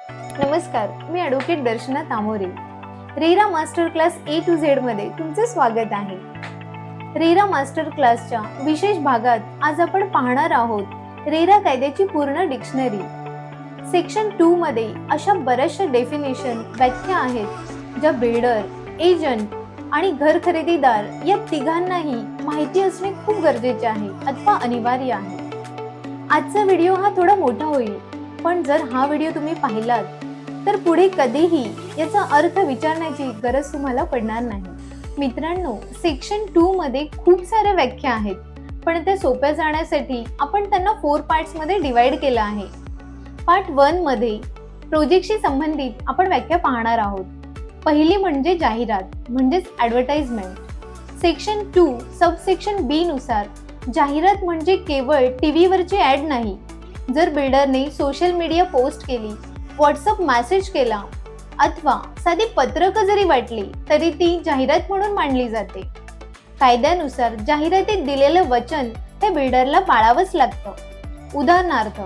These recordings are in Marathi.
नमस्कार, मी advocate Darshana Tamore. RERA master class A to Z मध्ये तुमचे स्वागत आहे. रेरा मास्टर क्लासच्या विशेष भागात आज आपण पाहणार आहोत रेरा कायद्याची पूर्ण डिक्शनरी. सेक्शन 2 मध्ये अशा बऱ्याचशा डेफिनेशन व्याख्या आहेत ज्या बिल्डर, एजंट आणि घर खरेदीदार या तिघांनाही माहिती असणे खूप गरजेचे आहे अथवा अनिवार्य आहे. आजचा व्हिडिओ हा थोडा मोठा होईल, पण जर हा व्हिडिओ तुम्ही पाहिलात तर पुढे कधीही याचा अर्थ विचारण्याची गरज तुम्हाला पडणार नाही. मित्रांनो, सेक्शन 2 मध्ये खूप साऱ्या व्याख्या आहेत, पण त्या सोप्या जाण्यासाठी आपण त्यांना 4 पार्ट्स मध्ये डिवाइड केलं आहे. पार्ट 1 मध्ये प्रोजेक्टशी संबंधित आपण व्याख्या पाहणार आहोत. पहिली म्हणजे जाहिरात म्हणजेच ॲडव्हर्टाइजमेंट. सेक्शन 2 सबसेक्शन B नुसार जाहिरात म्हणजे केवळ टीव्हीवरची ॲड नाही. जर बिल्डरने सोशल मीडिया पोस्ट केली, व्हॉट्सअप मेसेज केला अथवा साधी पत्रक जरी वाटली तरी ती जाहिरात म्हणून मानली जाते. कायद्यानुसार जाहिरातीत दिलेलं वचन हे बिल्डरला पाळावंच लागतं. उदाहरणार्थ,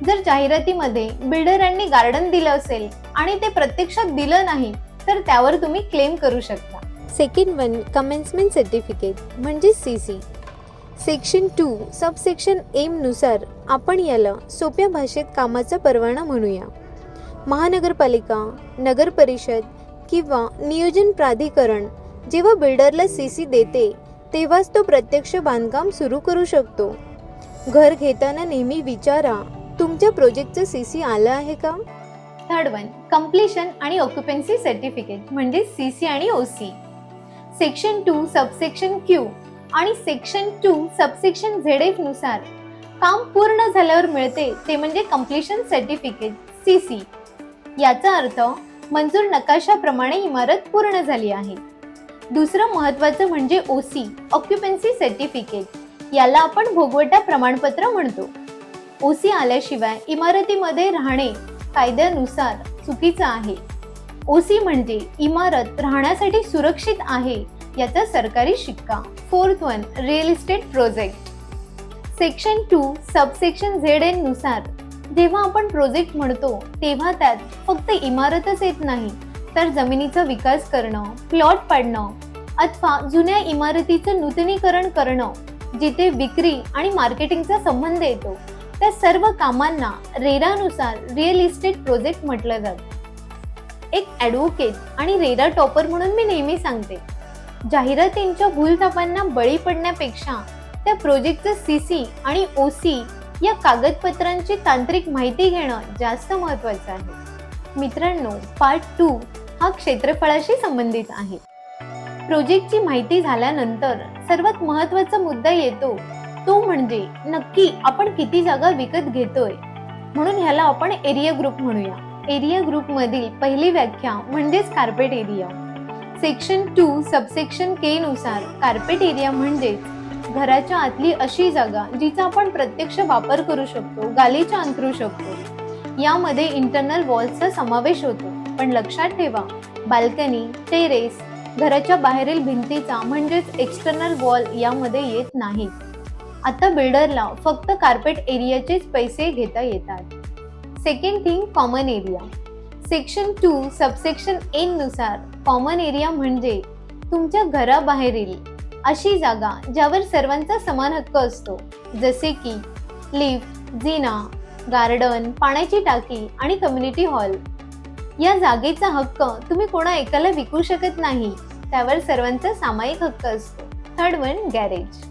जर जाहिरातीमध्ये बिल्डरांनी गार्डन दिलं असेल आणि ते प्रत्यक्षात दिलं नाही तर त्यावर तुम्ही क्लेम करू शकता. सेकंड वन कमेन्समेंट सर्टिफिकेट म्हणजे CC. सेक्शन 2 सबसेक्शन M नुसार आपण याला सोप्या भाषेत कामाचा परवाना म्हणूया. महानगरपालिका, नगर परिषद किंवा नियोजन प्राधिकरण जेव्हा बिल्डरला CC देते तेव्हाच तो प्रत्यक्ष बांधकाम सुरू करू शकतो. घर घेताना नेहमी विचारा, तुमच्या प्रोजेक्टचं CC आलं आहे का? थर्ड वन कम्प्लिशन आणि ऑक्युपन्सी सर्टिफिकेट म्हणजे CC आणि OC. सेक्शन 2 सबसेक्शन Q आणि सेक्शन 2 सबसेक्शन ZF नुसार काम पूर्ण झाल्यावर मिळते ते म्हणजे कम्प्लिशन सर्टिफिकेट CC. याचा अर्थ मंजूर नकाशाप्रमाणे इमारत पूर्ण झाली आहे. दुसरं महत्त्वाचं म्हणजे OC ऑक्युपन्सी सर्टिफिकेट. याला आपण भोगवटा प्रमाणपत्र म्हणतो. OC आल्याशिवाय इमारतीमध्ये राहणे कायद्यानुसार चुकीचं आहे. OC म्हणजे इमारत राहण्यासाठी सुरक्षित आहे याचा सरकारी शिक्का. Fourth one real estate project. Section 2 subsection ZN नुसार जेव्हा आपण प्रोजेक्ट म्हणतो तेव्हा त्यात फक्त इमारतच येत नाही, तर जमिनीचा विकास करणं, प्लॉट पाडणं अथवा जुन्या इमारतीचं नूतनीकरण करणं, जिथे विक्री आणि मार्केटिंगचा संबंध येतो, त्या सर्व कामांना रेरानुसार रिअल इस्टेट प्रोजेक्ट म्हटलं जातं. एक ॲडव्होकेट आणि रेरा टॉपर म्हणून मी नेहमी सांगते, जाहिरातींच्या भूलथापांना बळी पडण्यापेक्षा त्या प्रोजेक्टचं CC आणि OC या कागदपत्रांची तांत्रिक माहिती घेणं जास्त महत्त्वाचं आहे. मित्रांनो, पार्ट 2 हा क्षेत्रफळाशी संबंधित आहे. प्रोजेक्टची माहिती झाल्यानंतर सर्वात महत्त्वाचा मुद्दा येतो तो म्हणजे नक्की आपण किती जागा विकत घेतोय. म्हणून ह्याला आपण एरिया ग्रुप म्हणूया. एरिया ग्रुप मधील पहिली व्याख्या म्हणजेच carpet area. Section 2 subsection K नुसार कार्पेट एरिया म्हणजेच घराच्या आतली अशी जागा जिचा आपण प्रत्यक्ष वापर करू शकतो, गालिचा अंतरू शकतो. यामध्ये इंटरनल वॉल्सचा समावेश होतो, पण लक्षात ठेवा, बाल्कनी, टेरेस, घराच्या बाहेरील भिंतीचा म्हणजेच एक्सटर्नल वॉल यामध्ये येत नाही. आता बिल्डरला फक्त कार्पेट एरियाचेच पैसे घेता येतात. Second thing common area. Section 2 subsection N नुसार कॉमन एरिया म्हणजे तुमच्या घराबाहेरील अशी जागा ज्यावर सर्वांचा समान हक्क असतो, जसे की लिफ्ट, जिना, गार्डन, पाण्याची टाकी आणि कम्युनिटी हॉल. या जागेचा हक्क तुम्ही कोणा एकाला विकू शकत नाही, त्यावर सर्वांचा सामायिक हक्क असतो. Third one garage.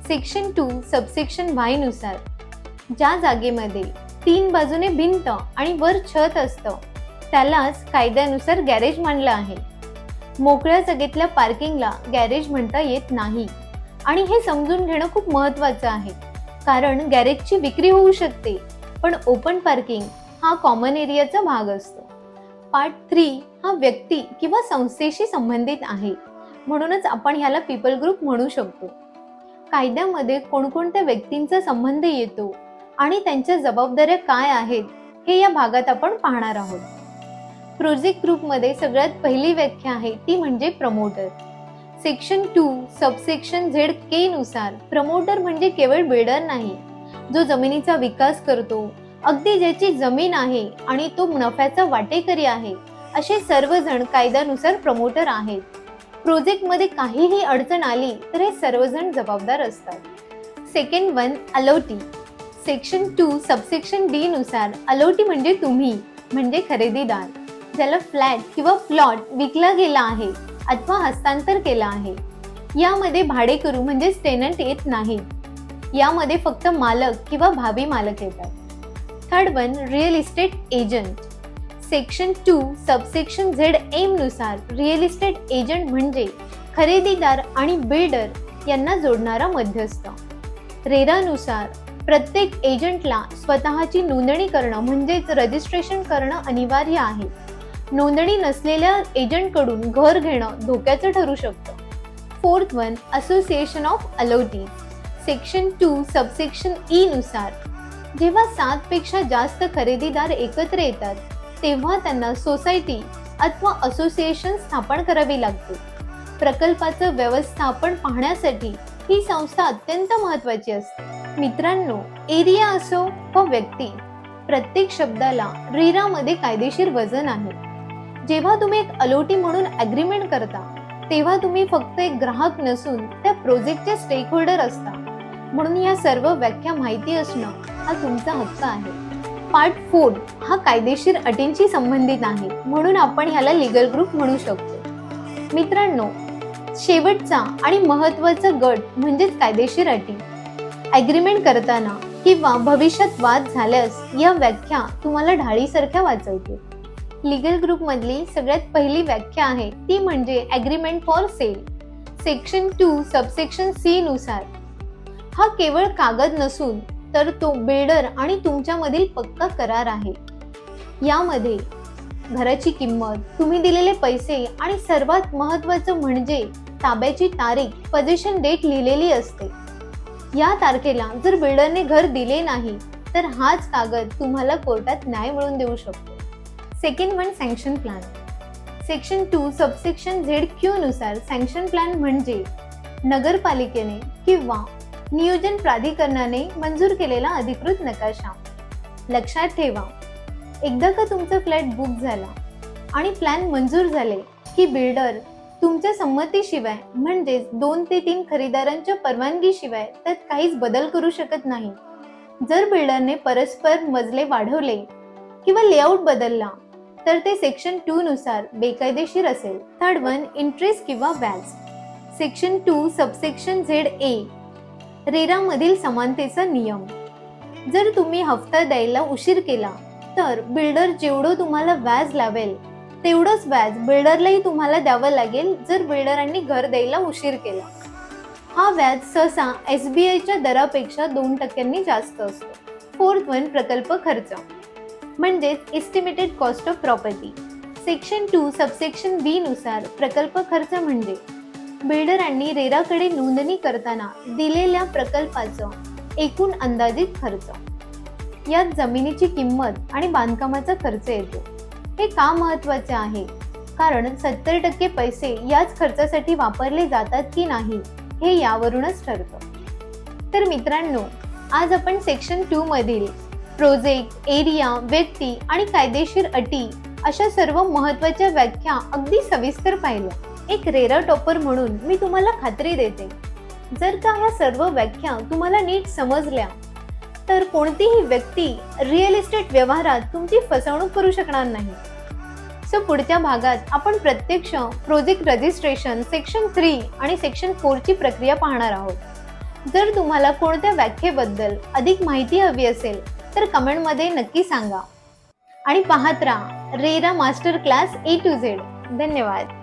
Section 2 subsection Y नुसार ज्या जागेमध्ये 3 बाजूने भिंत आणि वर छत असतं त्यालाच कायद्यानुसार गॅरेज मानलं आहे. मोकळ्या जागेतल्या पार्किंगला गॅरेज म्हणता येत नाही आणि हे समजून घेणं खूप महत्त्वाचं आहे, कारण गॅरेजची विक्री होऊ शकते, पण ओपन पार्किंग हा कॉमन एरियाचा भाग असतो. पार्ट 3 हा व्यक्ती किंवा संस्थेशी संबंधित आहे, म्हणूनच आपण ह्याला पीपल ग्रुप म्हणू शकतो. कायद्यामध्ये कोणकोणत्या व्यक्तींचा संबंध येतो आणि त्यांच्या जबाबदाऱ्या काय आहेत हे या भागात आपण पाहणार आहोत. प्रोजेक्ट ग्रुपमध्ये सगळ्यात पहिली व्याख्या आहे ती म्हणजे प्रमोटर. सेक्शन 2 सबसेक्शन ZK नुसार प्रमोटर म्हणजे केवळ बिल्डर नाही, जो जमिनीचा विकास करतो, अगदी ज्याची जमीन आहे आणि तो नफ्याचा वाटेकरी आहे असे सर्वजण कायद्यानुसार प्रमोटर आहेत. प्रोजेक्टमध्ये काहीही अडचण आली तर हे सर्वजण जबाबदार असतात. Second one, allottee. Section 2 subsection D नुसार अलॉटी म्हणजे तुम्ही म्हणजे खरेदीदार ज्याला फ्लॅट किंवा प्लॉट विकला गेला आहे अथवा हस्तांतर केला आहे. यामध्ये भाडेकरू म्हणजे टेनंट येत नाहीत. यामध्ये फक्त मालक किंवा भावी मालक येतात. Third one, real estate agent. Section 2 subsection Z M नुसार रिअल इस्टेट एजंट म्हणजे खरेदीदार आणि बिल्डर यांना जोडणारा मध्यस्थ. रेरानुसार प्रत्येक एजंटला स्वतःची नोंदणी करणं म्हणजेच रजिस्ट्रेशन करणं अनिवार्य आहे. नोंदणी नसलेल्या एजंटकडून घर घेणं धोक्याचं ठरू शकतं. Fourth one, association of allottee. Section 2 subsection E नुसार जेव्हा 7 पेक्षा जास्त खरेदीदार एकत्र येतात तेव्हा त्यांना सोसायटी अथवा असोसिएशन स्थापन करावी लागते. प्रकल्पाचं व्यवस्थापन पाहण्यासाठी ही संस्था अत्यंत महत्त्वाची असते. मित्रांनो, एरिया असो व व्यक्ती, प्रत्येक शब्दाला रेरामध्ये कायदेशीर वजन आहे. जेव्हा तुम्ही एक अलॉटी म्हणून अग्रीमेंट करता तेव्हा तुम्ही फक्त एक ग्राहक नसून त्या प्रोजेक्टचे स्टेक होल्डर असता. म्हणून या सर्व व्याख्या माहिती असणं हा तुमचा हक्क आहे. पार्ट 4 हा कायदेशीर अटींशी संबंधित आहे म्हणून आपण ह्याला लीगल ग्रुप म्हणू शकतो. मित्रांनो, शेवटचा आणि महत्त्वाचा गट म्हणजेच कायदेशीर अटी. ॲग्रीमेंट करताना किंवा भविष्यात वाद झाल्यास या व्याख्या तुम्हाला ढाळीसारख्या वाचवतील. लीगल ग्रुप मधली सगळ्यात पहिली व्याख्या आहे ती म्हणजे agreement for sale. Section 2 subsection C नुसार हा केवळ कागद नसून तर तो बिल्डर आणि तुमच्यामधील पक्का करार आहे. यामध्ये घराची किंमत, तुम्ही दिलेले पैसे आणि सर्वात महत्त्वाचं म्हणजे ताब्याची तारीख, पोझिशन डेट लिहिलेली असते. या तारखेला जर बिल्डरने घर दिले नाही तर हाच कागद तुम्हाला कोर्टात न्याय मिळवून देऊ शकतो. Second one, sanction plan. Section 2 subsection Z Q नुसार सँक्शन प्लॅन म्हणजे नगरपालिकेने किंवा नियोजन प्राधिकरणाने मंजूर केलेला अधिकृत नकाशा. लक्षात ठेवा, एकदा का तुमचा फ्लॅट बुक झाला आणि प्लॅन मंजूर झाले की बिल्डर तुमच्या संमतीशिवाय म्हणजेच 2 ते 3 खरेदीदारांच्या परवानगीशिवाय त्यात काहीच बदल करू शकत नाही. जर बिल्डरने परस्पर मजले वाढवले किंवा लेआउट बदलला तर ते सेक्शन 2 नुसार बेकायदेशीर असेल. थर्ड वन, इंटरेस्ट किंवा व्याज. सेक्शन 2 सबसेक्शन झेड ए रेरामधील समानतेचा नियम. जर तुम्ही हप्ता द्यायला उशीर केला तर बिल्डर जेवढं तुम्हाला व्याज लावेल तेवढंच व्याज बिल्डरलाही तुम्हाला द्यावं लागेल जर बिल्डरांनी घर द्यायला उशीर केला. हा व्याज सहसा SBIच्या दरापेक्षा 2% जास्त असतो. फोर्थ वन, प्रकल्प खर्च म्हणजेच estimated cost of property. Section 2 subsection B नुसार प्रकल्प खर्च म्हणजे बिल्डरांनी रेराकडे नोंदणी करताना दिलेल्या प्रकल्पाचं एकूण अंदाजित खर्च. यात जमिनीची किंमत आणि बांधकामाचा खर्च येतो. हे का महत्त्वाचे आहे? कारण 70% पैसे याच खर्चासाठी वापरले जातात की नाही हे यावरूनच ठरतं. तर मित्रांनो, आज आपण सेक्शन 2 मधील प्रोजेक्ट, एरिया, व्यक्ती आणि कायदेशीर अटी अशा सर्व महत्त्वाच्या व्याख्या अगदी सविस्तर पाहिल्या. एक रेरा टॉपर म्हणून मी तुम्हाला खात्री देते, जर का ह्या सर्व व्याख्या तुम्हाला नीट समजल्या तर कोणतीही व्यक्ती रिअल इस्टेट व्यवहारात तुमची फसवणूक करू शकणार नाही. सो पुढच्या भागात आपण प्रत्यक्ष प्रोजेक्ट रजिस्ट्रेशन सेक्शन 3 आणि सेक्शन 4 ची प्रक्रिया पाहणार आहोत. जर तुम्हाला कोणत्या व्याख्येबद्दल अधिक माहिती हवी असेल तर कमेंटमध्ये नक्की सांगा आणि पाहत राहा RERA master class A to Z. धन्यवाद.